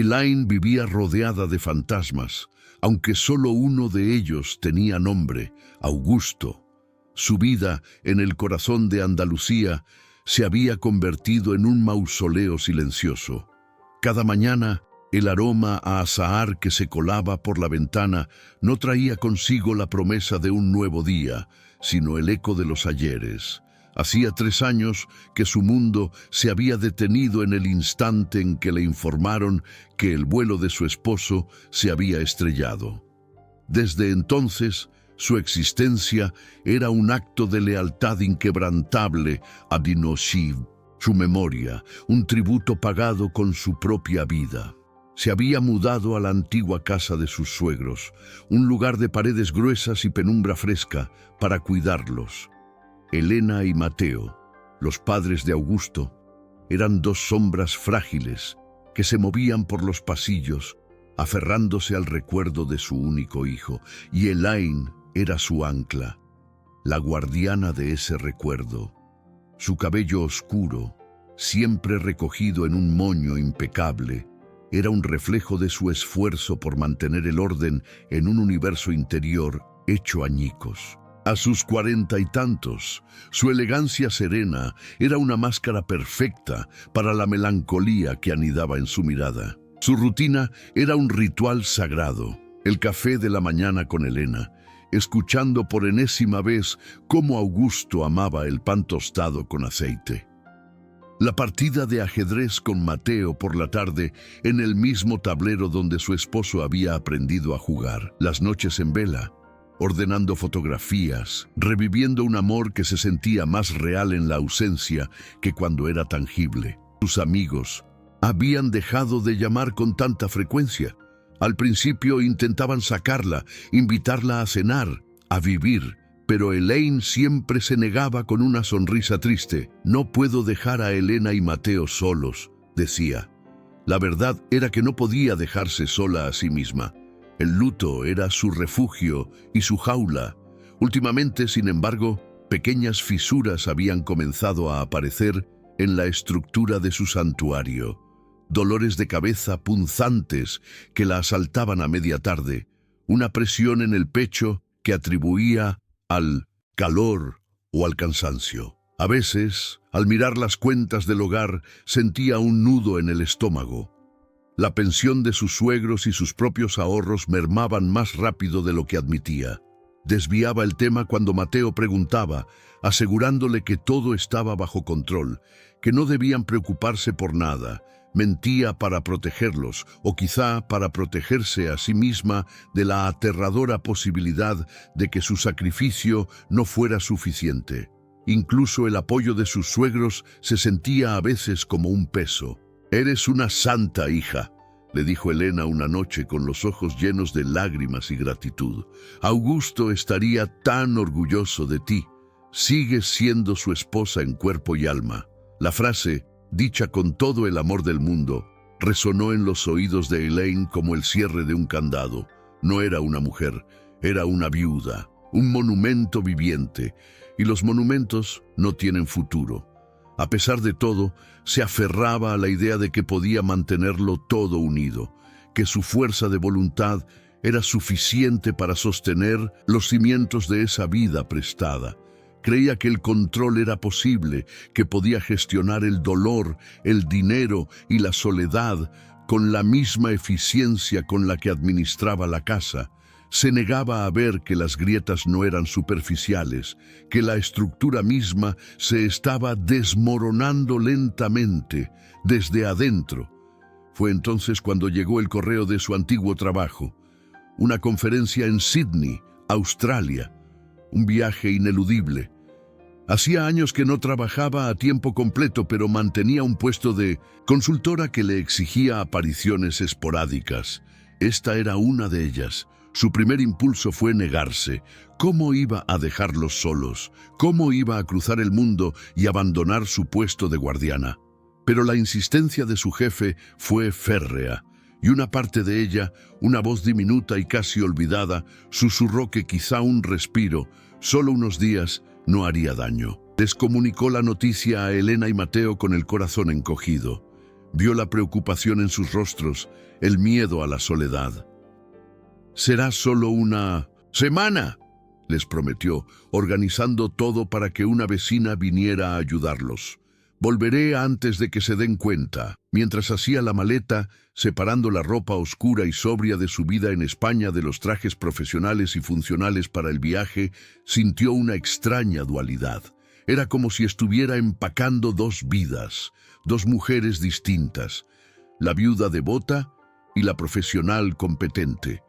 Elaine vivía rodeada de fantasmas, aunque solo uno de ellos tenía nombre, Augusto. Su vida en el corazón de Andalucía se había convertido en un mausoleo silencioso. Cada mañana, el aroma a azahar que se colaba por la ventana no traía consigo la promesa de un nuevo día, sino el eco de los ayeres. Hacía 3 años que su mundo se había detenido en el instante en que le informaron que el vuelo de su esposo se había estrellado. Desde entonces, su existencia era un acto de lealtad inquebrantable a Dinoshiv, su memoria, un tributo pagado con su propia vida. Se había mudado a la antigua casa de sus suegros, un lugar de paredes gruesas y penumbra fresca, para cuidarlos. Elena y Mateo, los padres de Augusto, eran 2 sombras frágiles que se movían por los pasillos, aferrándose al recuerdo de su único hijo, y Elaine era su ancla, la guardiana de ese recuerdo. Su cabello oscuro, siempre recogido en un moño impecable, era un reflejo de su esfuerzo por mantener el orden en un universo interior hecho añicos. A sus 40 y tantos, su elegancia serena era una máscara perfecta para la melancolía que anidaba en su mirada. Su rutina era un ritual sagrado, el café de la mañana con Elena, escuchando por enésima vez cómo Augusto amaba el pan tostado con aceite. La partida de ajedrez con Mateo por la tarde en el mismo tablero donde su esposo había aprendido a jugar. Las noches en vela, ordenando fotografías, reviviendo un amor que se sentía más real en la ausencia que cuando era tangible. Sus amigos habían dejado de llamar con tanta frecuencia. Al principio intentaban sacarla, invitarla a cenar, a vivir, pero Elaine siempre se negaba con una sonrisa triste. «No puedo dejar a Elena y Mateo solos», decía. La verdad era que no podía dejarse sola a sí misma. El luto era su refugio y su jaula. Últimamente, sin embargo, pequeñas fisuras habían comenzado a aparecer en la estructura de su santuario. Dolores de cabeza punzantes que la asaltaban a media tarde, una presión en el pecho que atribuía al calor o al cansancio. A veces, al mirar las cuentas del hogar, sentía un nudo en el estómago. La pensión de sus suegros y sus propios ahorros mermaban más rápido de lo que admitía. Desviaba el tema cuando Mateo preguntaba, asegurándole que todo estaba bajo control, que no debían preocuparse por nada. Mentía para protegerlos, o quizá para protegerse a sí misma de la aterradora posibilidad de que su sacrificio no fuera suficiente. Incluso el apoyo de sus suegros se sentía a veces como un peso. «Eres una santa hija», le dijo Elena una noche con los ojos llenos de lágrimas y gratitud. «Augusto estaría tan orgulloso de ti. Sigues siendo su esposa en cuerpo y alma». La frase, dicha con todo el amor del mundo, resonó en los oídos de Elaine como el cierre de un candado. No era una mujer, era una viuda, un monumento viviente, y los monumentos no tienen futuro. A pesar de todo, se aferraba a la idea de que podía mantenerlo todo unido, que su fuerza de voluntad era suficiente para sostener los cimientos de esa vida prestada. Creía que el control era posible, que podía gestionar el dolor, el dinero y la soledad con la misma eficiencia con la que administraba la casa. Se negaba a ver que las grietas no eran superficiales, que la estructura misma se estaba desmoronando lentamente desde adentro. Fue entonces cuando llegó el correo de su antiguo trabajo, una conferencia en Sydney, Australia, un viaje ineludible. Hacía años que no trabajaba a tiempo completo, pero mantenía un puesto de consultora que le exigía apariciones esporádicas. Esta era una de ellas. Su primer impulso fue negarse. ¿Cómo iba a dejarlos solos? ¿Cómo iba a cruzar el mundo y abandonar su puesto de guardiana? Pero la insistencia de su jefe fue férrea, y una parte de ella, una voz diminuta y casi olvidada, susurró que quizá un respiro, solo unos días, no haría daño. Les comunicó la noticia a Elena y Mateo con el corazón encogido. Vio la preocupación en sus rostros, el miedo a la soledad. «Será solo una semana», les prometió, organizando todo para que una vecina viniera a ayudarlos. «Volveré antes de que se den cuenta». Mientras hacía la maleta, separando la ropa oscura y sobria de su vida en España de los trajes profesionales y funcionales para el viaje, sintió una extraña dualidad. Era como si estuviera empacando dos vidas, dos mujeres distintas, la viuda devota y la profesional competente.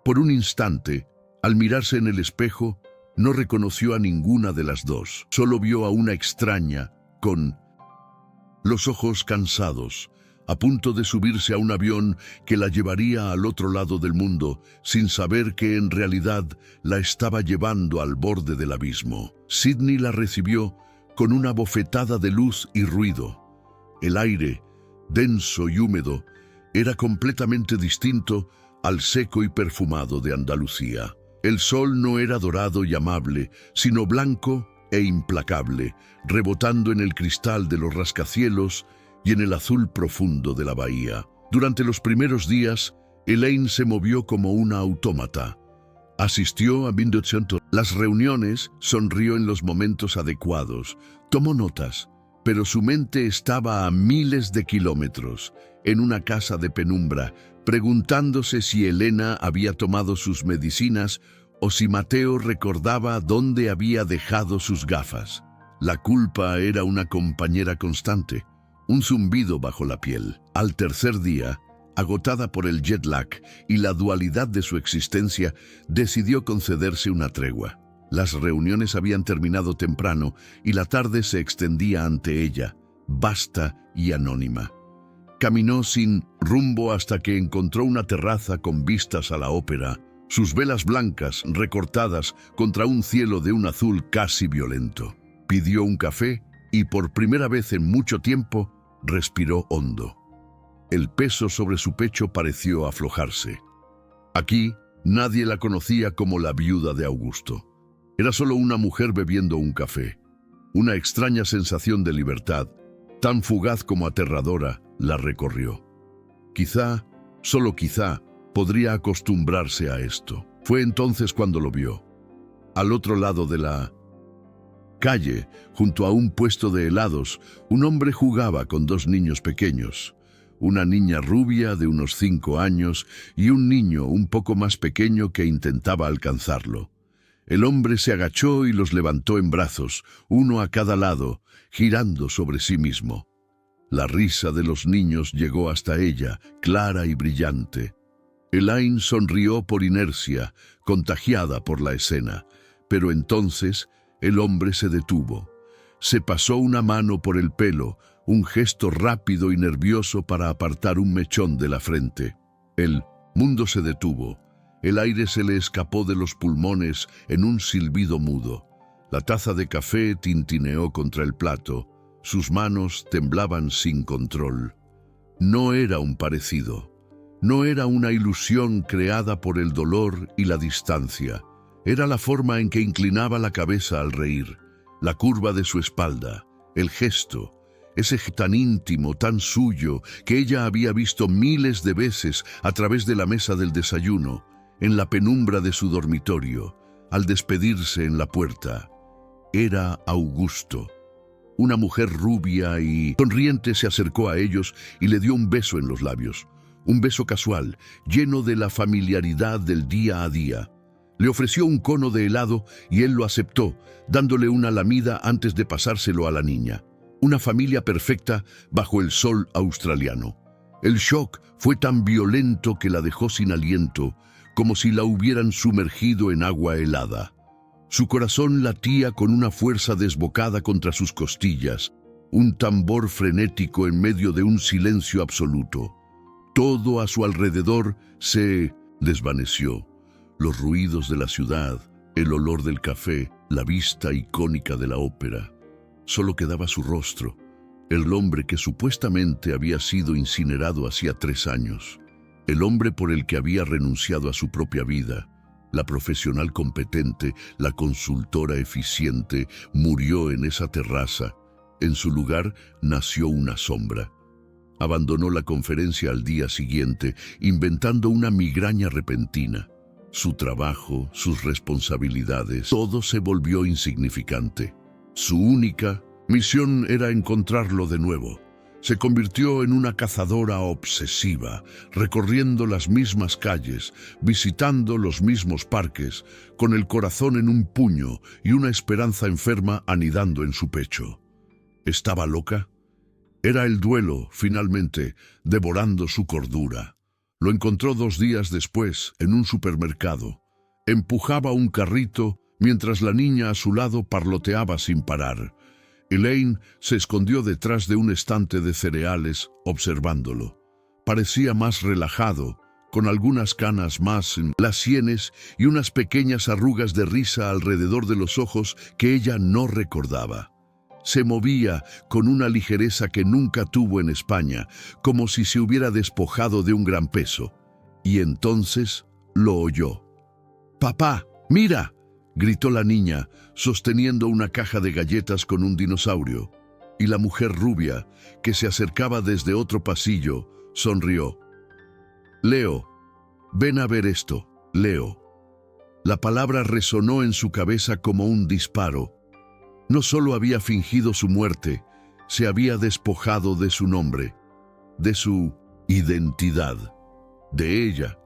Por un instante, al mirarse en el espejo, no reconoció a ninguna de las dos. Solo vio a una extraña, con los ojos cansados, a punto de subirse a un avión que la llevaría al otro lado del mundo, sin saber que en realidad la estaba llevando al borde del abismo. Sidney la recibió con una bofetada de luz y ruido. El aire, denso y húmedo, era completamente distinto al seco y perfumado de Andalucía. El sol no era dorado y amable, sino blanco e implacable, rebotando en el cristal de los rascacielos y en el azul profundo de la bahía. Durante los primeros días, Elaine se movió como una autómata. Asistió a las reuniones, sonrió en los momentos adecuados, tomó notas, pero su mente estaba a miles de kilómetros, en una casa de penumbra, preguntándose si Elena había tomado sus medicinas o si Mateo recordaba dónde había dejado sus gafas. La culpa era una compañera constante, un zumbido bajo la piel. Al tercer día, agotada por el jet lag y la dualidad de su existencia, decidió concederse una tregua. Las reuniones habían terminado temprano y la tarde se extendía ante ella, vasta y anónima. Caminó sin rumbo hasta que encontró una terraza con vistas a la ópera, sus velas blancas recortadas contra un cielo de un azul casi violento. Pidió un café y por primera vez en mucho tiempo respiró hondo. El peso sobre su pecho pareció aflojarse. Aquí nadie la conocía como la viuda de Augusto. Era solo una mujer bebiendo un café. Una extraña sensación de libertad, tan fugaz como aterradora, la recorrió. Quizá, solo quizá, podría acostumbrarse a esto. Fue entonces cuando lo vio. Al otro lado de la calle, junto a un puesto de helados, un hombre jugaba con dos niños pequeños. Una niña rubia de unos 5 años y un niño un poco más pequeño que intentaba alcanzarlo. El hombre se agachó y los levantó en brazos, uno a cada lado, girando sobre sí mismo. La risa de los niños llegó hasta ella, clara y brillante. Elaine sonrió por inercia, contagiada por la escena, pero entonces el hombre se detuvo. Se pasó una mano por el pelo, un gesto rápido y nervioso para apartar un mechón de la frente. El mundo se detuvo. El aire se le escapó de los pulmones en un silbido mudo. La taza de café tintineó contra el plato. Sus manos temblaban sin control. No era un parecido. No era una ilusión creada por el dolor y la distancia. Era la forma en que inclinaba la cabeza al reír, la curva de su espalda, el gesto, ese tan íntimo, tan suyo, que ella había visto miles de veces a través de la mesa del desayuno, en la penumbra de su dormitorio, al despedirse en la puerta. Era Augusto. Una mujer rubia y sonriente se acercó a ellos y le dio un beso en los labios. Un beso casual, lleno de la familiaridad del día a día. Le ofreció un cono de helado y él lo aceptó, dándole una lamida antes de pasárselo a la niña. Una familia perfecta bajo el sol australiano. El shock fue tan violento que la dejó sin aliento, como si la hubieran sumergido en agua helada. Su corazón latía con una fuerza desbocada contra sus costillas, un tambor frenético en medio de un silencio absoluto. Todo a su alrededor se desvaneció. Los ruidos de la ciudad, el olor del café, la vista icónica de la ópera. Solo quedaba su rostro, el hombre que supuestamente había sido incinerado hacía 3 años, el hombre por el que había renunciado a su propia vida. La profesional competente, la consultora eficiente, murió en esa terraza. En su lugar nació una sombra. abandonó la conferencia al día siguiente, inventando una migraña repentina. Su trabajo, sus responsabilidades, todo se volvió insignificante. Su única misión era encontrarlo de nuevo. Se convirtió en una cazadora obsesiva, recorriendo las mismas calles, visitando los mismos parques, con el corazón en un puño y una esperanza enferma anidando en su pecho. ¿Estaba loca? Era el duelo, finalmente, devorando su cordura. Lo encontró 2 días después, en un supermercado. Empujaba un carrito mientras la niña a su lado parloteaba sin parar. Elaine se escondió detrás de un estante de cereales, observándolo. Parecía más relajado, con algunas canas más en las sienes y unas pequeñas arrugas de risa alrededor de los ojos que ella no recordaba. Se movía con una ligereza que nunca tuvo en España, como si se hubiera despojado de un gran peso. Y entonces lo oyó. «¡Papá, mira!», gritó la niña, sosteniendo una caja de galletas con un dinosaurio. Y la mujer rubia, que se acercaba desde otro pasillo, sonrió. «Leo, ven a ver esto, Leo». La palabra resonó en su cabeza como un disparo. No solo había fingido su muerte, se había despojado de su nombre, de su identidad, de ella.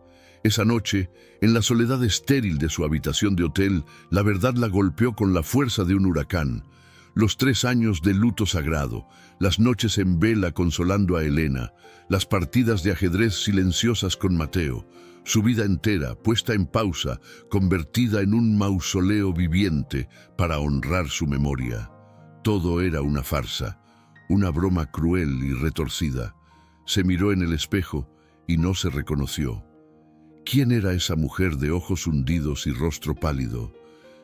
Esa noche, en la soledad estéril de su habitación de hotel, la verdad la golpeó con la fuerza de un huracán. Los 3 años de luto sagrado, las noches en vela consolando a Elena, las partidas de ajedrez silenciosas con Mateo, su vida entera puesta en pausa, convertida en un mausoleo viviente para honrar su memoria. Todo era una farsa, una broma cruel y retorcida. Se miró en el espejo y no se reconoció. ¿Quién era esa mujer de ojos hundidos y rostro pálido?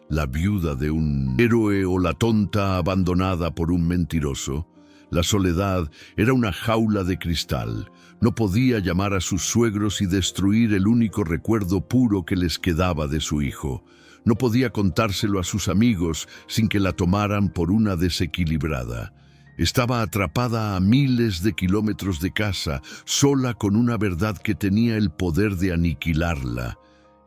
¿La viuda de un héroe o la tonta abandonada por un mentiroso? La soledad era una jaula de cristal. No podía llamar a sus suegros y destruir el único recuerdo puro que les quedaba de su hijo. No podía contárselo a sus amigos sin que la tomaran por una desequilibrada. Estaba atrapada a miles de kilómetros de casa, sola con una verdad que tenía el poder de aniquilarla.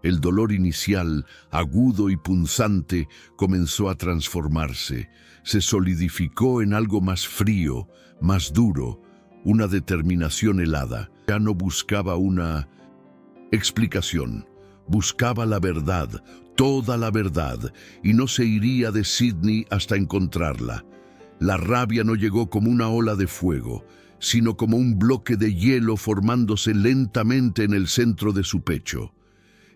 El dolor inicial, agudo y punzante, comenzó a transformarse. Se solidificó en algo más frío, más duro, una determinación helada. Ya no buscaba una explicación, buscaba la verdad, toda la verdad, y no se iría de Sydney hasta encontrarla. La rabia no llegó como una ola de fuego, sino como un bloque de hielo formándose lentamente en el centro de su pecho.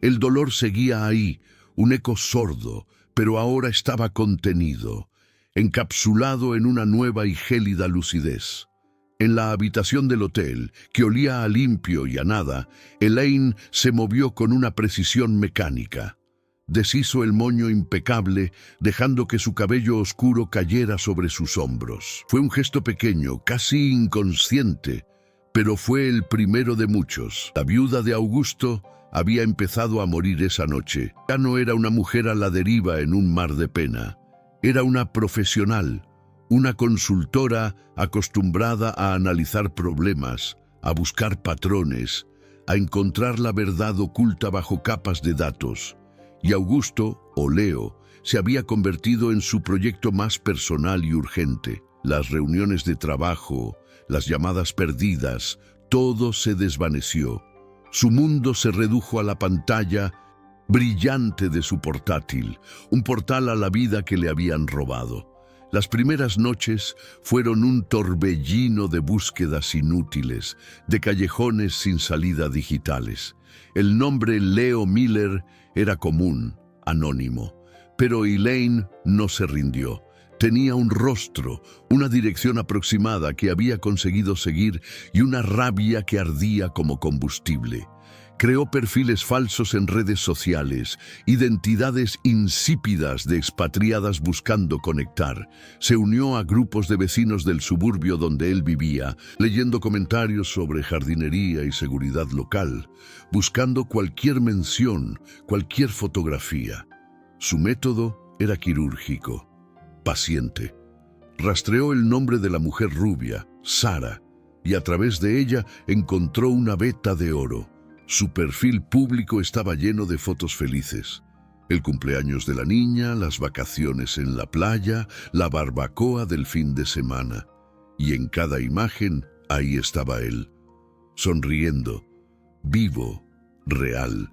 El dolor seguía ahí, un eco sordo, pero ahora estaba contenido, encapsulado en una nueva y gélida lucidez. En la habitación del hotel, que olía a limpio y a nada, Elaine se movió con una precisión mecánica. Deshizo el moño impecable, dejando que su cabello oscuro cayera sobre sus hombros. Fue un gesto pequeño, casi inconsciente, pero fue el primero de muchos. La viuda de Augusto había empezado a morir esa noche. Ya no era una mujer a la deriva en un mar de pena. Era una profesional, una consultora acostumbrada a analizar problemas, a buscar patrones, a encontrar la verdad oculta bajo capas de datos. Y Augusto, o Leo, se había convertido en su proyecto más personal y urgente. Las reuniones de trabajo, las llamadas perdidas, todo se desvaneció. Su mundo se redujo a la pantalla brillante de su portátil, un portal a la vida que le habían robado. Las primeras noches fueron un torbellino de búsquedas inútiles, de callejones sin salida digitales. El nombre Leo Miller era común, anónimo, pero Elaine no se rindió. Tenía un rostro, una dirección aproximada que había conseguido seguir y una rabia que ardía como combustible. Creó perfiles falsos en redes sociales, identidades insípidas de expatriadas buscando conectar. Se unió a grupos de vecinos del suburbio donde él vivía, leyendo comentarios sobre jardinería y seguridad local, buscando cualquier mención, cualquier fotografía. Su método era quirúrgico, paciente. Rastreó el nombre de la mujer rubia, Sara, y a través de ella encontró una veta de oro. Su perfil público estaba lleno de fotos felices. El cumpleaños de la niña, las vacaciones en la playa, la barbacoa del fin de semana. Y en cada imagen, ahí estaba él, sonriendo, vivo, real.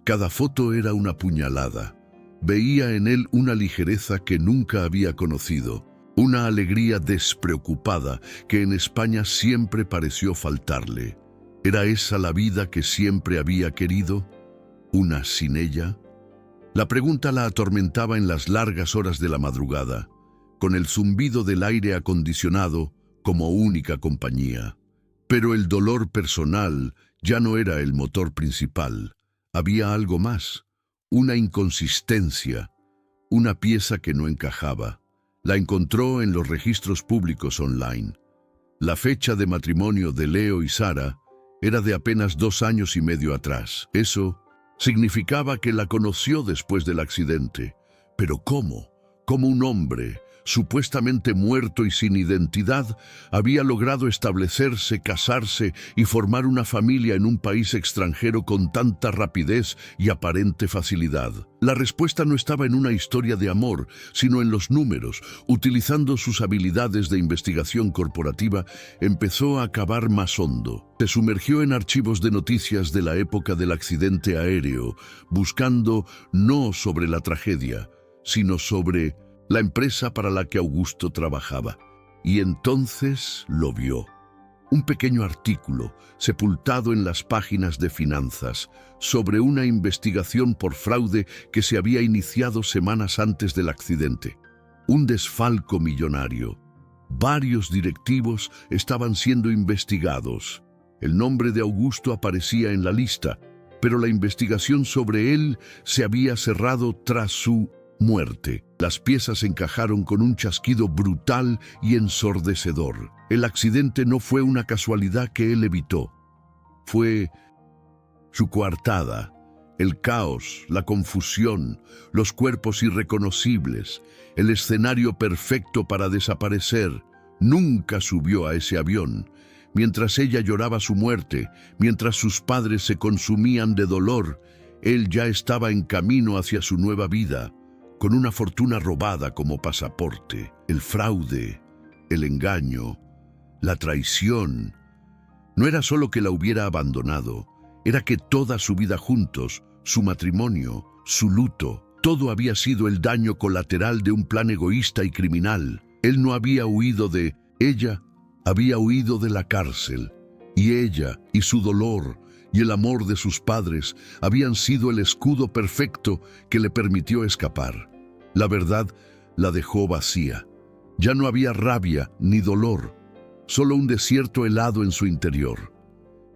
Cada foto era una puñalada. Veía en él una ligereza que nunca había conocido, una alegría despreocupada que en España siempre pareció faltarle. ¿Era esa la vida que siempre había querido? ¿Una sin ella? La pregunta la atormentaba en las largas horas de la madrugada, con el zumbido del aire acondicionado como única compañía. Pero el dolor personal ya no era el motor principal. Había algo más, una inconsistencia, una pieza que no encajaba. La encontró en los registros públicos online. La fecha de matrimonio de Leo y Sara era de apenas 2 años y medio atrás. Eso significaba que la conoció después del accidente. Pero ¿cómo? ¿Cómo un hombre, supuestamente muerto y sin identidad, había logrado establecerse, casarse y formar una familia en un país extranjero con tanta rapidez y aparente facilidad? La respuesta no estaba en una historia de amor, sino en los números. Utilizando sus habilidades de investigación corporativa, empezó a cavar más hondo. Se sumergió en archivos de noticias de la época del accidente aéreo, buscando no sobre la tragedia, sino sobre la empresa para la que Augusto trabajaba. Y entonces lo vio. Un pequeño artículo, sepultado en las páginas de finanzas, sobre una investigación por fraude que se había iniciado semanas antes del accidente. Un desfalco millonario. Varios directivos estaban siendo investigados. El nombre de Augusto aparecía en la lista, pero la investigación sobre él se había cerrado tras su muerte. Las piezas encajaron con un chasquido brutal y ensordecedor. El accidente no fue una casualidad que él evitó. Fue su coartada, el caos, la confusión, los cuerpos irreconocibles, el escenario perfecto para desaparecer. Nunca subió a ese avión. Mientras ella lloraba su muerte, mientras sus padres se consumían de dolor, él ya estaba en camino hacia su nueva vida, con una fortuna robada como pasaporte. El fraude, el engaño, la traición. No era solo que la hubiera abandonado, era que toda su vida juntos, su matrimonio, su luto, todo había sido el daño colateral de un plan egoísta y criminal. Él no había huido de ella, había huido de la cárcel, y ella y su dolor y el amor de sus padres habían sido el escudo perfecto que le permitió escapar. La verdad la dejó vacía. Ya no había rabia ni dolor, solo un desierto helado en su interior.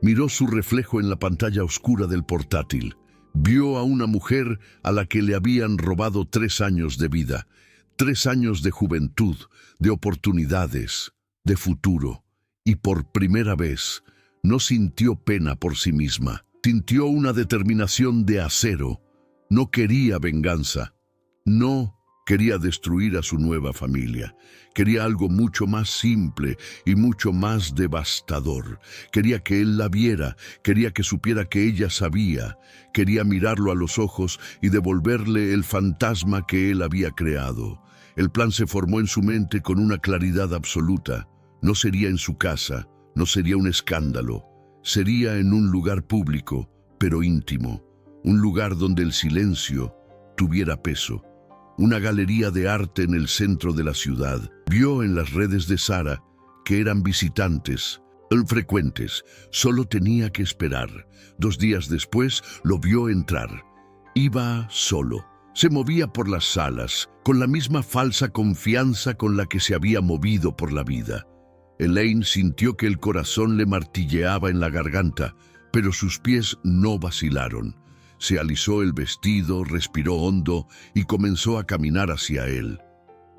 Miró su reflejo en la pantalla oscura del portátil. Vio a una mujer a la que le habían robado 3 años de vida, 3 años de juventud, de oportunidades, de futuro. Y por primera vez no sintió pena por sí misma. Sintió una determinación de acero. No quería venganza. No quería destruir a su nueva familia. Quería algo mucho más simple y mucho más devastador. Quería que él la viera. Quería que supiera que ella sabía. Quería mirarlo a los ojos y devolverle el fantasma que él había creado. El plan se formó en su mente con una claridad absoluta. No sería en su casa. No sería un escándalo, sería en un lugar público, pero íntimo, un lugar donde el silencio tuviera peso, una galería de arte en el centro de la ciudad. Vio en las redes de Sara que eran visitantes, frecuentes, solo tenía que esperar. 2 días después lo vio entrar. Iba solo, se movía por las salas, con la misma falsa confianza con la que se había movido por la vida. Elaine sintió que el corazón le martilleaba en la garganta, pero sus pies no vacilaron. Se alisó el vestido, respiró hondo y comenzó a caminar hacia él.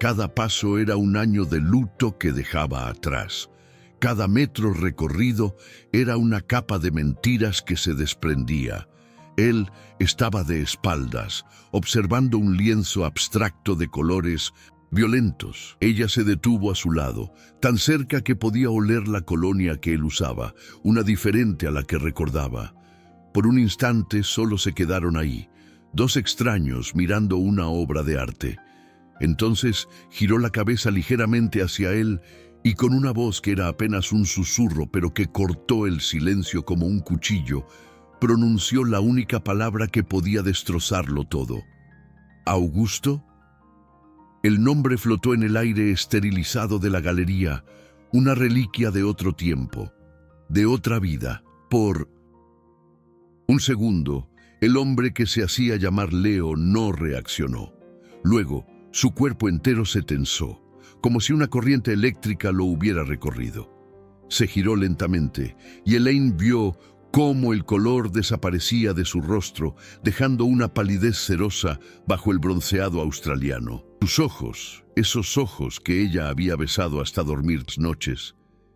Cada paso era un año de luto que dejaba atrás. Cada metro recorrido era una capa de mentiras que se desprendía. Él estaba de espaldas, observando un lienzo abstracto de colores violentos. Ella se detuvo a su lado, tan cerca que podía oler la colonia que él usaba, una diferente a la que recordaba. Por un instante solo se quedaron ahí, dos extraños mirando una obra de arte. Entonces giró la cabeza ligeramente hacia él y con una voz que era apenas un susurro, pero que cortó el silencio como un cuchillo, pronunció la única palabra que podía destrozarlo todo. ¿Augusto? El nombre flotó en el aire esterilizado de la galería, una reliquia de otro tiempo, de otra vida. Por un segundo, el hombre que se hacía llamar Leo no reaccionó. Luego, su cuerpo entero se tensó, como si una corriente eléctrica lo hubiera recorrido. Se giró lentamente y Elaine vio cómo el color desaparecía de su rostro, dejando una palidez cerosa bajo el bronceado australiano. Sus ojos, esos ojos que ella había besado hasta dormir noches,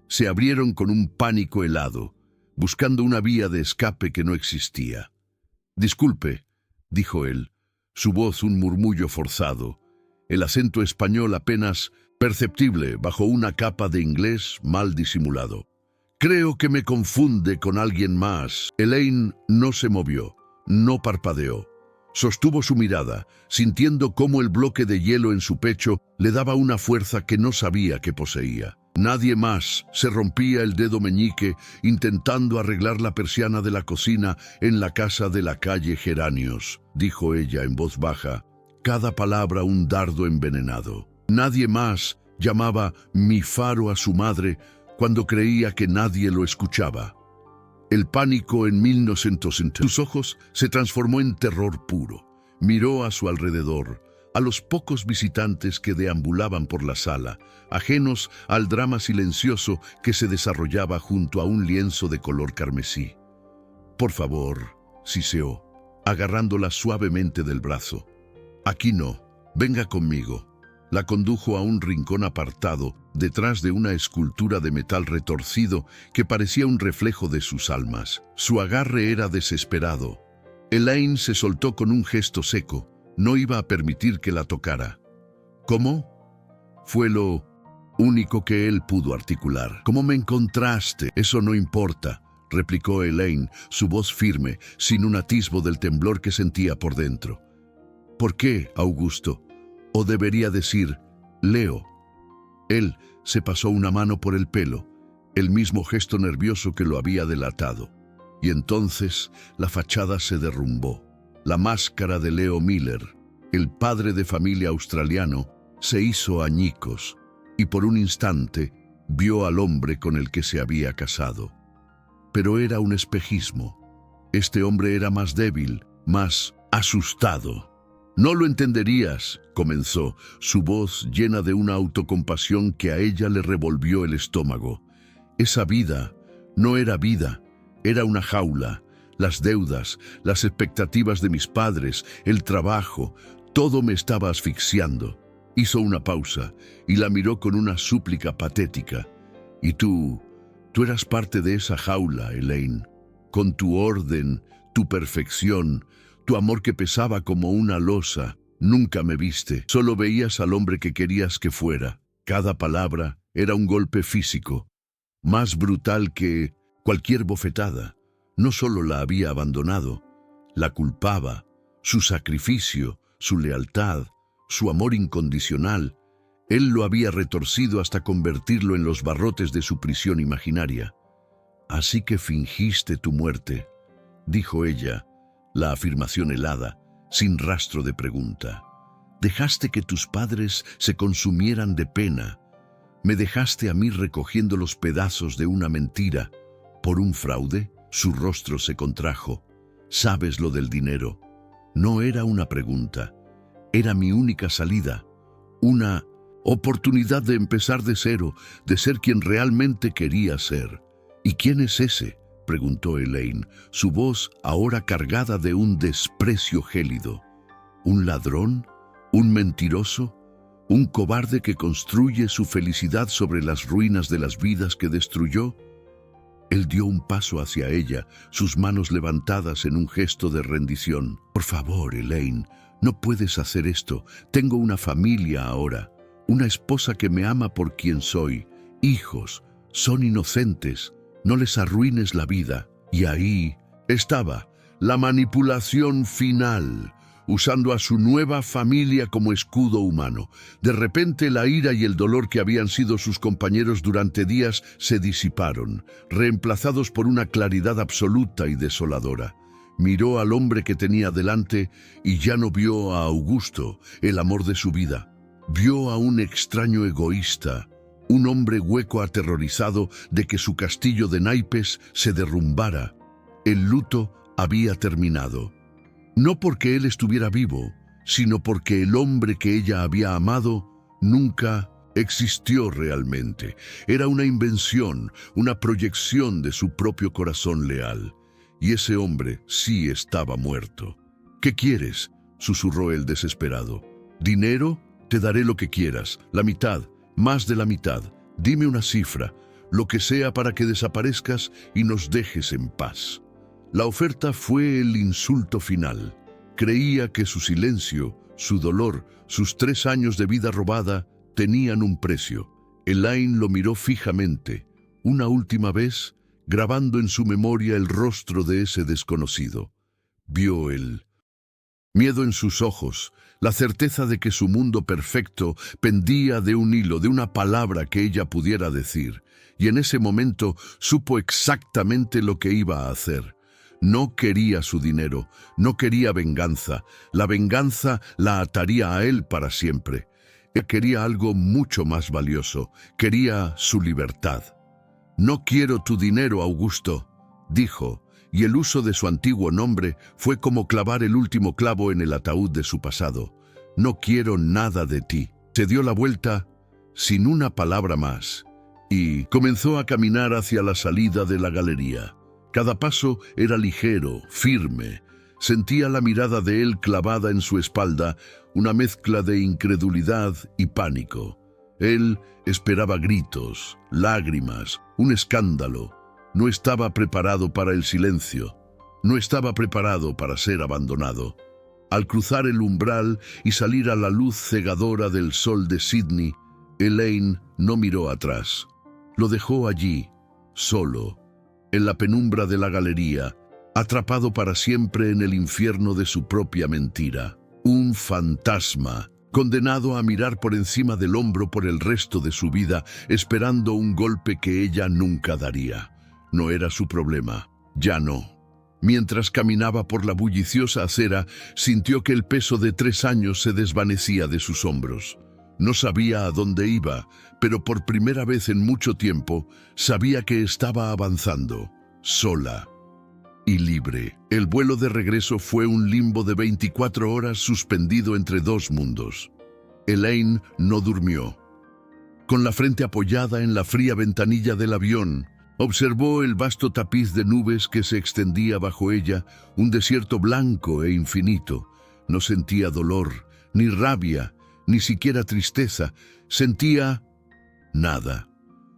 se abrieron con un pánico helado, buscando una vía de escape que no existía. «Disculpe», dijo él, su voz un murmullo forzado, el acento español apenas perceptible bajo una capa de inglés mal disimulado. «Creo que me confunde con alguien más». Elaine no se movió, no parpadeó. Sostuvo su mirada, sintiendo cómo el bloque de hielo en su pecho le daba una fuerza que no sabía que poseía. Nadie más. Se rompía el dedo meñique intentando arreglar la persiana de la cocina en la casa de la calle Geranios, dijo ella en voz baja, cada palabra un dardo envenenado. Nadie más llamaba mi faro a su madre cuando creía que nadie lo escuchaba. El pánico en 1960. Sus ojos se transformó en terror puro. Miró a su alrededor, a los pocos visitantes que deambulaban por la sala, ajenos al drama silencioso que se desarrollaba junto a un lienzo de color carmesí. «Por favor», siseó, agarrándola suavemente del brazo. «Aquí no, venga conmigo». La condujo a un rincón apartado, detrás de una escultura de metal retorcido que parecía un reflejo de sus almas. Su agarre era desesperado. Elaine se soltó con un gesto seco. No iba a permitir que la tocara. «¿Cómo?» Fue lo único que él pudo articular. «¿Cómo me encontraste?» «Eso no importa», replicó Elaine, su voz firme, sin un atisbo del temblor que sentía por dentro. «¿Por qué, Augusto? O debería decir, Leo». Él se pasó una mano por el pelo, el mismo gesto nervioso que lo había delatado. Y entonces la fachada se derrumbó. La máscara de Leo Miller, el padre de familia australiano, se hizo añicos y por un instante vio al hombre con el que se había casado. Pero era un espejismo. Este hombre era más débil, más asustado. «No lo entenderías», comenzó, su voz llena de una autocompasión que a ella le revolvió el estómago. Esa vida no era vida, era una jaula. Las deudas, las expectativas de mis padres, el trabajo, todo me estaba asfixiando. Hizo una pausa y la miró con una súplica patética. «Y tú eras parte de esa jaula, Elaine, con tu orden, tu perfección, tu amor que pesaba como una losa. Nunca me viste, solo veías al hombre que querías que fuera. Cada palabra era un golpe físico, más brutal que cualquier bofetada. No solo la había abandonado, la culpaba, su sacrificio, su lealtad, su amor incondicional. Él lo había retorcido hasta convertirlo en los barrotes de su prisión imaginaria. «Así que fingiste tu muerte», dijo ella, la afirmación helada, sin rastro de pregunta. «Dejaste que tus padres se consumieran de pena. Me dejaste a mí recogiendo los pedazos de una mentira. ¿Por un fraude?» Su rostro se contrajo. «¿Sabes lo del dinero?» No era una pregunta. Era mi única salida. Una oportunidad de empezar de cero, de ser quien realmente quería ser. «¿Y quién es ese?», preguntó Elaine, su voz ahora cargada de un desprecio gélido. «¿Un ladrón? ¿Un mentiroso? ¿Un cobarde que construye su felicidad sobre las ruinas de las vidas que destruyó?» Él dio un paso hacia ella, sus manos levantadas en un gesto de rendición. «Por favor, Elaine, no puedes hacer esto. Tengo una familia ahora, una esposa que me ama por quien soy, hijos, son inocentes, no les arruines la vida. Y ahí estaba la manipulación final, usando a su nueva familia como escudo humano. De repente la ira y el dolor que habían sido sus compañeros durante días se disiparon, reemplazados por una claridad absoluta y desoladora. Miró al hombre que tenía delante y ya no vio a Augusto, el amor de su vida. Vio a un extraño egoísta, un hombre hueco aterrorizado de que su castillo de naipes se derrumbara. El luto había terminado. No porque él estuviera vivo, sino porque el hombre que ella había amado nunca existió realmente. Era una invención, una proyección de su propio corazón leal. Y ese hombre sí estaba muerto. ¿Qué quieres?, susurró el desesperado. ¿Dinero? Te daré lo que quieras, la mitad, más de la mitad. Dime una cifra, lo que sea para que desaparezcas y nos dejes en paz. La oferta fue el insulto final. Creía que su silencio, su dolor, sus 3 años de vida robada tenían un precio. Elaine lo miró fijamente, una última vez, grabando en su memoria el rostro de ese desconocido. Vio el miedo en sus ojos, la certeza de que su mundo perfecto pendía de un hilo, de una palabra que ella pudiera decir. Y en ese momento supo exactamente lo que iba a hacer. No quería su dinero, no quería venganza. La venganza la ataría a él para siempre. Él quería algo mucho más valioso, quería su libertad. «No quiero tu dinero, Augusto», dijo, y el uso de su antiguo nombre fue como clavar el último clavo en el ataúd de su pasado. «No quiero nada de ti». Se dio la vuelta sin una palabra más y comenzó a caminar hacia la salida de la galería. Cada paso era ligero, firme. Sentía la mirada de él clavada en su espalda, una mezcla de incredulidad y pánico. Él esperaba gritos, lágrimas, un escándalo. No estaba preparado para el silencio. No estaba preparado para ser abandonado. Al cruzar el umbral y salir a la luz cegadora del sol de Sydney, Elaine no miró atrás. Lo dejó allí, solo, en la penumbra de la galería, atrapado para siempre en el infierno de su propia mentira. Un fantasma, condenado a mirar por encima del hombro por el resto de su vida, esperando un golpe que ella nunca daría. No era su problema, ya no. Mientras caminaba por la bulliciosa acera, sintió que el peso de 3 años se desvanecía de sus hombros. No sabía a dónde iba, pero por primera vez en mucho tiempo sabía que estaba avanzando, sola y libre. El vuelo de regreso fue un limbo de 24 horas suspendido entre 2 mundos. Elaine no durmió. Con la frente apoyada en la fría ventanilla del avión, observó el vasto tapiz de nubes que se extendía bajo ella, un desierto blanco e infinito. No sentía dolor, ni rabia, ni siquiera tristeza. Sentía nada.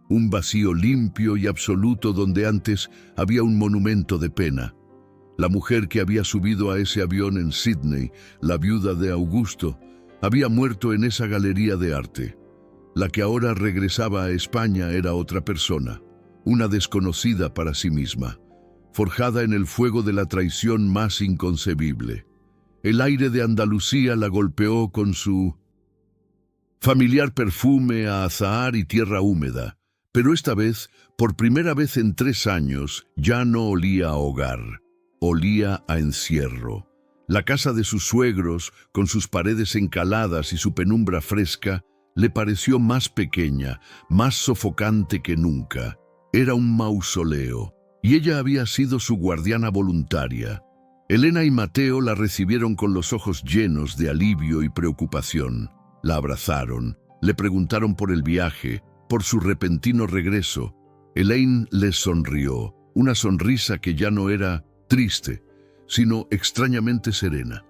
Un vacío limpio y absoluto donde antes había un monumento de pena. La mujer que había subido a ese avión en Sydney, la viuda de Augusto, había muerto en esa galería de arte. La que ahora regresaba a España era otra persona, una desconocida para sí misma, forjada en el fuego de la traición más inconcebible. El aire de Andalucía la golpeó con su familiar perfume a azahar y tierra húmeda, pero esta vez, por primera vez en 3 años, ya no olía a hogar, olía a encierro. La casa de sus suegros, con sus paredes encaladas y su penumbra fresca, le pareció más pequeña, más sofocante que nunca. Era un mausoleo, y ella había sido su guardiana voluntaria. Elena y Mateo la recibieron con los ojos llenos de alivio y preocupación. La abrazaron, le preguntaron por el viaje, por su repentino regreso. Elaine les sonrió, una sonrisa que ya no era triste, sino extrañamente serena.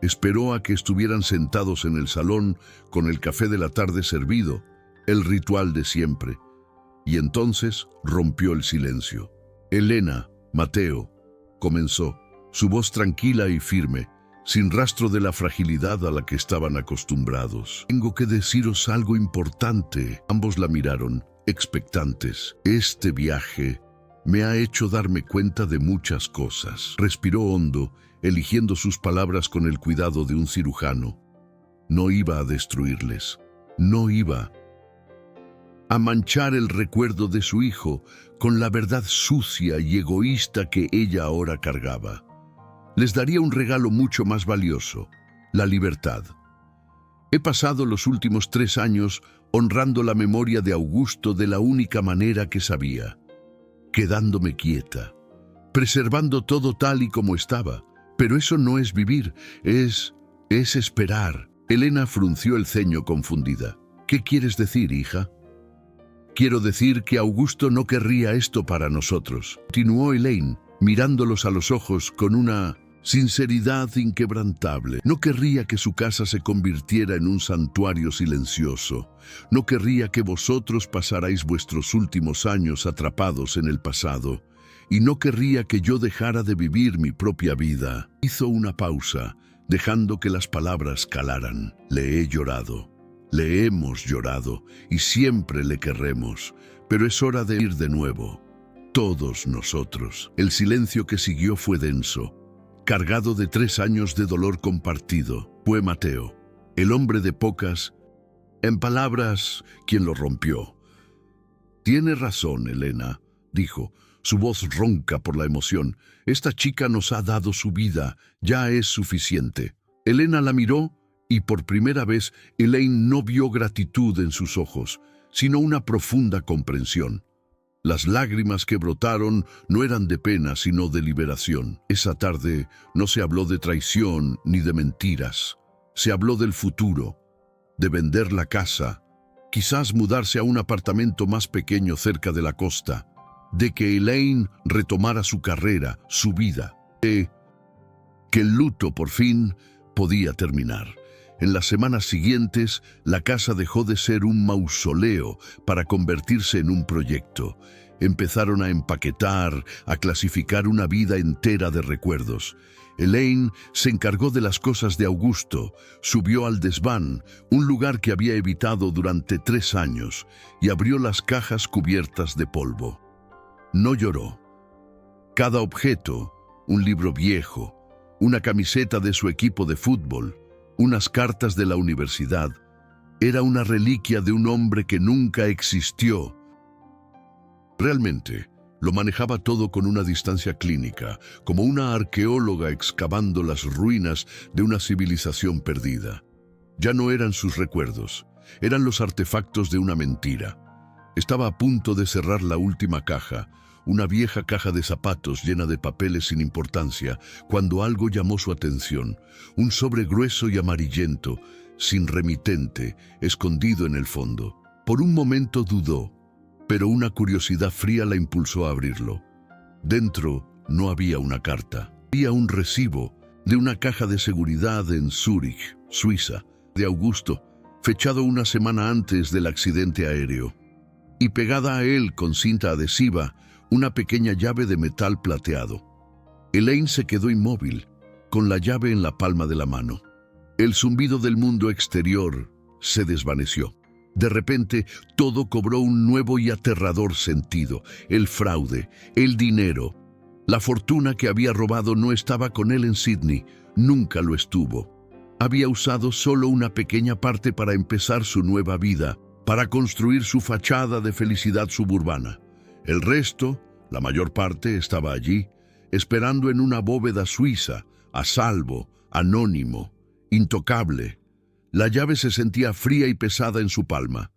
Esperó a que estuvieran sentados en el salón con el café de la tarde servido, el ritual de siempre. Y entonces rompió el silencio. Elena, Mateo, comenzó, su voz tranquila y firme. sin rastro de la fragilidad a la que estaban acostumbrados. «Tengo que deciros algo importante». Ambos la miraron, expectantes. «Este viaje me ha hecho darme cuenta de muchas cosas». Respiró hondo, eligiendo sus palabras con el cuidado de un cirujano. No iba a destruirles. No iba a manchar el recuerdo de su hijo con la verdad sucia y egoísta que ella ahora cargaba. Les daría un regalo mucho más valioso: la libertad. «He pasado los últimos 3 años honrando la memoria de Augusto de la única manera que sabía, quedándome quieta, preservando todo tal y como estaba. Pero eso no es vivir, es esperar». Elena frunció el ceño confundida. «¿Qué quieres decir, hija?» «Quiero decir que Augusto no querría esto para nosotros», continuó Elaine, mirándolos a los ojos con una sinceridad inquebrantable. «No querría que su casa se convirtiera en un santuario silencioso. No querría que vosotros pasarais vuestros últimos años atrapados en el pasado. Y no querría que yo dejara de vivir mi propia vida». Hizo una pausa, dejando que las palabras calaran. «Le he llorado. Le hemos llorado y siempre le querremos, pero es hora de ir de nuevo. Todos nosotros». El silencio que siguió fue denso, cargado de 3 años de dolor compartido. Fue Mateo, el hombre de pocas, en palabras, quien lo rompió. «Tiene razón, Elena», dijo, su voz ronca por la emoción. «Esta chica nos ha dado su vida, ya es suficiente». Elena la miró y por primera vez Elaine no vio gratitud en sus ojos, sino una profunda comprensión. Las lágrimas que brotaron no eran de pena, sino de liberación. Esa tarde no se habló de traición ni de mentiras. Se habló del futuro, de vender la casa, quizás mudarse a un apartamento más pequeño cerca de la costa, de que Elaine retomara su carrera, su vida, de que el luto por fin podía terminar. En las semanas siguientes, la casa dejó de ser un mausoleo para convertirse en un proyecto. Empezaron a empaquetar, a clasificar una vida entera de recuerdos. Elaine se encargó de las cosas de Augusto, subió al desván, un lugar que había evitado durante 3 años, y abrió las cajas cubiertas de polvo. No lloró. Cada objeto, un libro viejo, una camiseta de su equipo de fútbol, unas cartas de la universidad, era una reliquia de un hombre que nunca existió. Realmente, lo manejaba todo con una distancia clínica, como una arqueóloga excavando las ruinas de una civilización perdida. Ya no eran sus recuerdos, eran los artefactos de una mentira. Estaba a punto de cerrar la última caja, una vieja caja de zapatos llena de papeles sin importancia, cuando algo llamó su atención: un sobre grueso y amarillento, sin remitente, escondido en el fondo. Por un momento dudó, pero una curiosidad fría la impulsó a abrirlo. Dentro no había una carta, había un recibo de una caja de seguridad en Zúrich, Suiza, de Augusto, fechado una semana antes del accidente aéreo. Y pegada a él con cinta adhesiva, una pequeña llave de metal plateado. Elaine se quedó inmóvil, con la llave en la palma de la mano. El zumbido del mundo exterior se desvaneció. De repente, todo cobró un nuevo y aterrador sentido. El fraude, el dinero, la fortuna que había robado no estaba con él en Sydney, nunca lo estuvo. Había usado solo una pequeña parte para empezar su nueva vida, para construir su fachada de felicidad suburbana. El resto, la mayor parte, estaba allí, esperando en una bóveda suiza, a salvo, anónimo, intocable. La llave se sentía fría y pesada en su palma.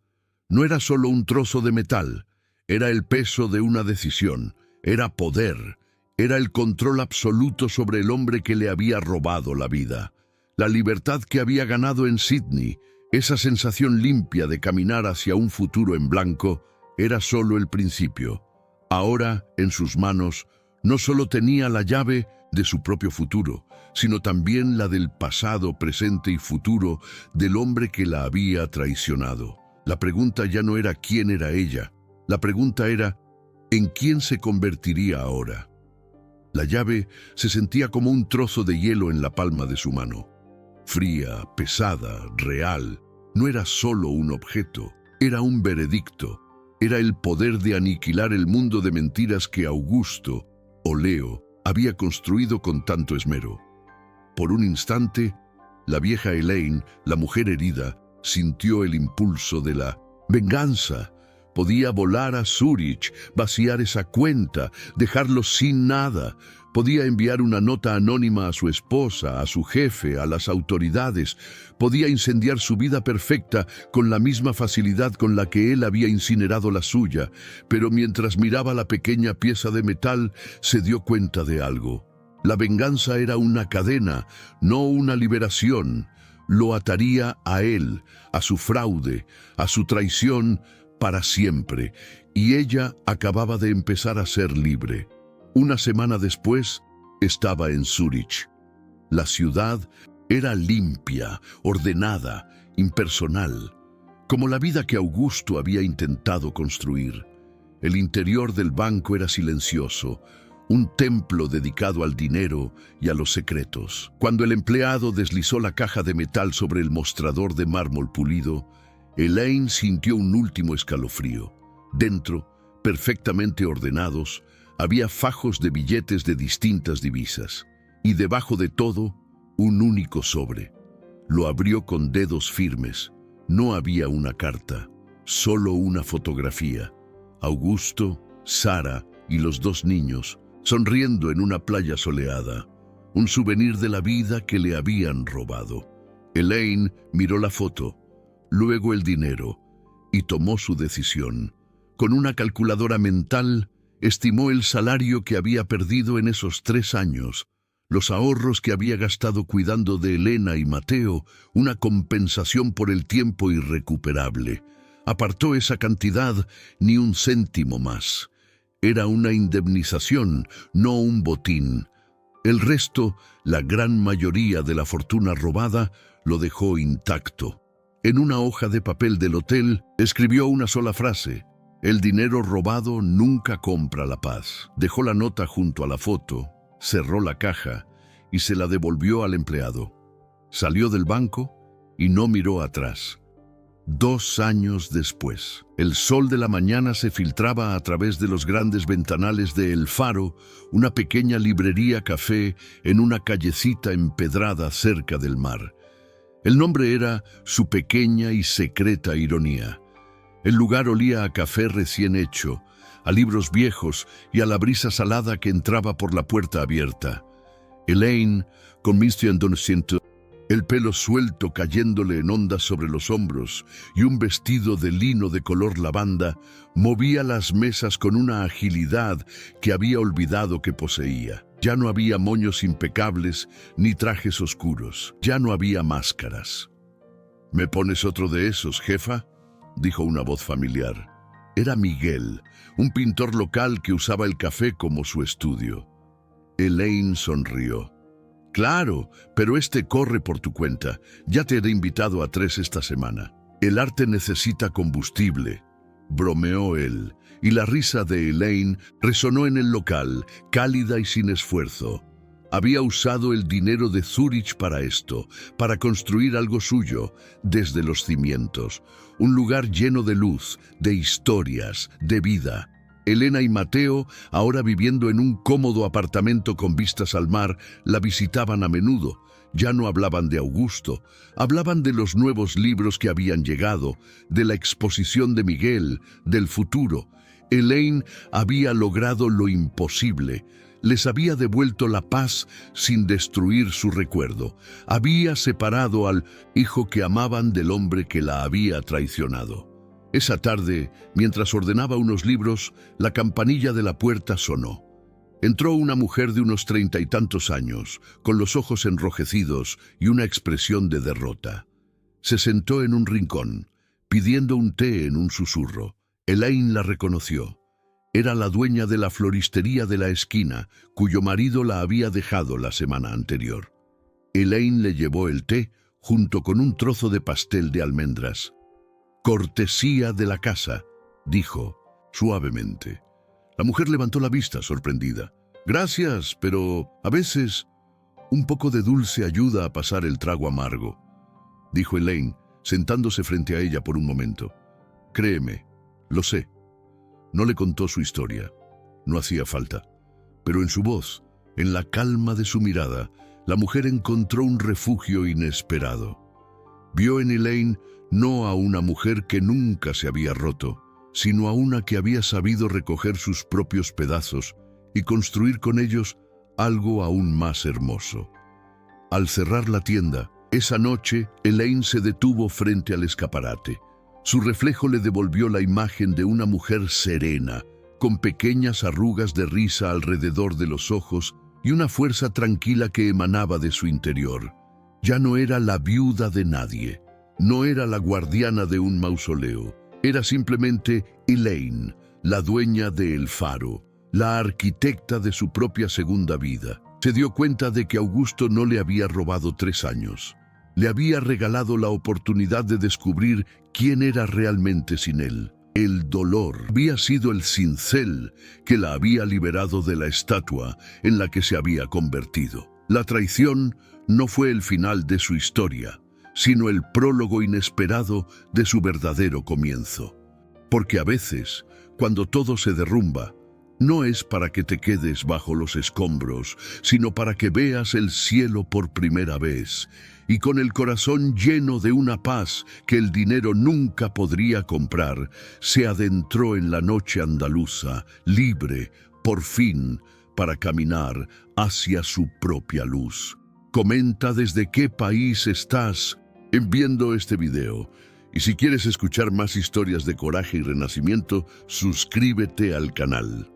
No era solo un trozo de metal, era el peso de una decisión, era poder, era el control absoluto sobre el hombre que le había robado la vida. La libertad que había ganado en Sydney, esa sensación limpia de caminar hacia un futuro en blanco, era solo el principio. Ahora, en sus manos, no solo tenía la llave de su propio futuro, sino también la del pasado, presente y futuro del hombre que la había traicionado. La pregunta ya no era quién era ella, la pregunta era ¿en quién se convertiría ahora? La llave se sentía como un trozo de hielo en la palma de su mano. Fría, pesada, real. No era solo un objeto, era un veredicto. Era el poder de aniquilar el mundo de mentiras que Augusto, o Leo, había construido con tanto esmero. Por un instante, la vieja Elaine, la mujer herida, sintió el impulso de la venganza. Podía volar a Zúrich, vaciar esa cuenta, dejarlo sin nada. Podía enviar una nota anónima a su esposa, a su jefe, a las autoridades. Podía incendiar su vida perfecta con la misma facilidad con la que él había incinerado la suya. Pero mientras miraba la pequeña pieza de metal, se dio cuenta de algo. La venganza era una cadena, no una liberación. Lo ataría a él, a su fraude, a su traición, para siempre, y ella acababa de empezar a ser libre. Una semana después, estaba en Zúrich. La ciudad era limpia, ordenada, impersonal, como la vida que Augusto había intentado construir. El interior del banco era silencioso, un templo dedicado al dinero y a los secretos. Cuando el empleado deslizó la caja de metal sobre el mostrador de mármol pulido, Elaine sintió un último escalofrío. Dentro, perfectamente ordenados, había fajos de billetes de distintas divisas. Y debajo de todo, un único sobre. Lo abrió con dedos firmes. No había una carta, solo una fotografía. Augusto, Sara y los dos niños, sonriendo en una playa soleada. Un souvenir de la vida que le habían robado. Elaine miró la foto, luego el dinero, y tomó su decisión. Con una calculadora mental, estimó el salario que había perdido en esos 3 años, los ahorros que había gastado cuidando de Elena y Mateo, una compensación por el tiempo irrecuperable. Apartó esa cantidad, ni un céntimo más. Era una indemnización, no un botín. El resto, la gran mayoría de la fortuna robada, lo dejó intacto. En una hoja de papel del hotel, escribió una sola frase: el dinero robado nunca compra la paz. Dejó la nota junto a la foto, cerró la caja y se la devolvió al empleado. Salió del banco y no miró atrás. 2 años después, el sol de la mañana se filtraba a través de los grandes ventanales de El Faro, una pequeña librería café en una callecita empedrada cerca del mar. El nombre era Su Pequeña y Secreta Ironía. El lugar olía a café recién hecho, a libros viejos y a la brisa salada que entraba por la puerta abierta. Elaine, con el pelo suelto cayéndole en ondas sobre los hombros y un vestido de lino de color lavanda, movía las mesas con una agilidad que había olvidado que poseía. Ya no había moños impecables ni trajes oscuros. Ya no había máscaras. ¿Me pones otro de esos, jefa?, dijo una voz familiar. Era Miguel, un pintor local que usaba el café como su estudio. Elaine sonrió. Claro, pero este corre por tu cuenta. Ya te he invitado a 3 esta semana. El arte necesita combustible, bromeó él, y la risa de Elaine resonó en el local, cálida y sin esfuerzo. Había usado el dinero de Zúrich para esto, para construir algo suyo, desde los cimientos. Un lugar lleno de luz, de historias, de vida. Elena y Mateo, ahora viviendo en un cómodo apartamento con vistas al mar, la visitaban a menudo. Ya no hablaban de Augusto, hablaban de los nuevos libros que habían llegado, de la exposición de Miguel, del futuro. Elaine había logrado lo imposible. Les había devuelto la paz sin destruir su recuerdo. Había separado al hijo que amaban del hombre que la había traicionado. Esa tarde, mientras ordenaba unos libros, la campanilla de la puerta sonó. Entró una mujer de unos 30 y tantos años, con los ojos enrojecidos y una expresión de derrota. Se sentó en un rincón, pidiendo un té en un susurro. Elaine la reconoció. Era la dueña de la floristería de la esquina, cuyo marido la había dejado la semana anterior. Elaine le llevó el té junto con un trozo de pastel de almendras. «Cortesía de la casa», dijo suavemente. La mujer levantó la vista, sorprendida. Gracias, pero a veces un poco de dulce ayuda a pasar el trago amargo, dijo Elaine, sentándose frente a ella por un momento. Créeme, lo sé. No le contó su historia. No hacía falta. Pero en su voz, en la calma de su mirada, la mujer encontró un refugio inesperado. Vio en Elaine no a una mujer que nunca se había roto, sino a una que había sabido recoger sus propios pedazos y construir con ellos algo aún más hermoso. Al cerrar la tienda, esa noche, Elaine se detuvo frente al escaparate. Su reflejo le devolvió la imagen de una mujer serena, con pequeñas arrugas de risa alrededor de los ojos y una fuerza tranquila que emanaba de su interior. Ya no era la viuda de nadie, no era la guardiana de un mausoleo, era simplemente Elaine, la dueña de El Faro, la arquitecta de su propia segunda vida. Se dio cuenta de que Augusto no le había robado 3 años. Le había regalado la oportunidad de descubrir quién era realmente sin él. El dolor había sido el cincel que la había liberado de la estatua en la que se había convertido. La traición no fue el final de su historia, sino el prólogo inesperado de su verdadero comienzo. Porque a veces, cuando todo se derrumba, no es para que te quedes bajo los escombros, sino para que veas el cielo por primera vez, y con el corazón lleno de una paz que el dinero nunca podría comprar, se adentró en la noche andaluza, libre, por fin, para caminar hacia su propia luz. Comenta desde qué país estás viendo este video. Y si quieres escuchar más historias de coraje y renacimiento, suscríbete al canal.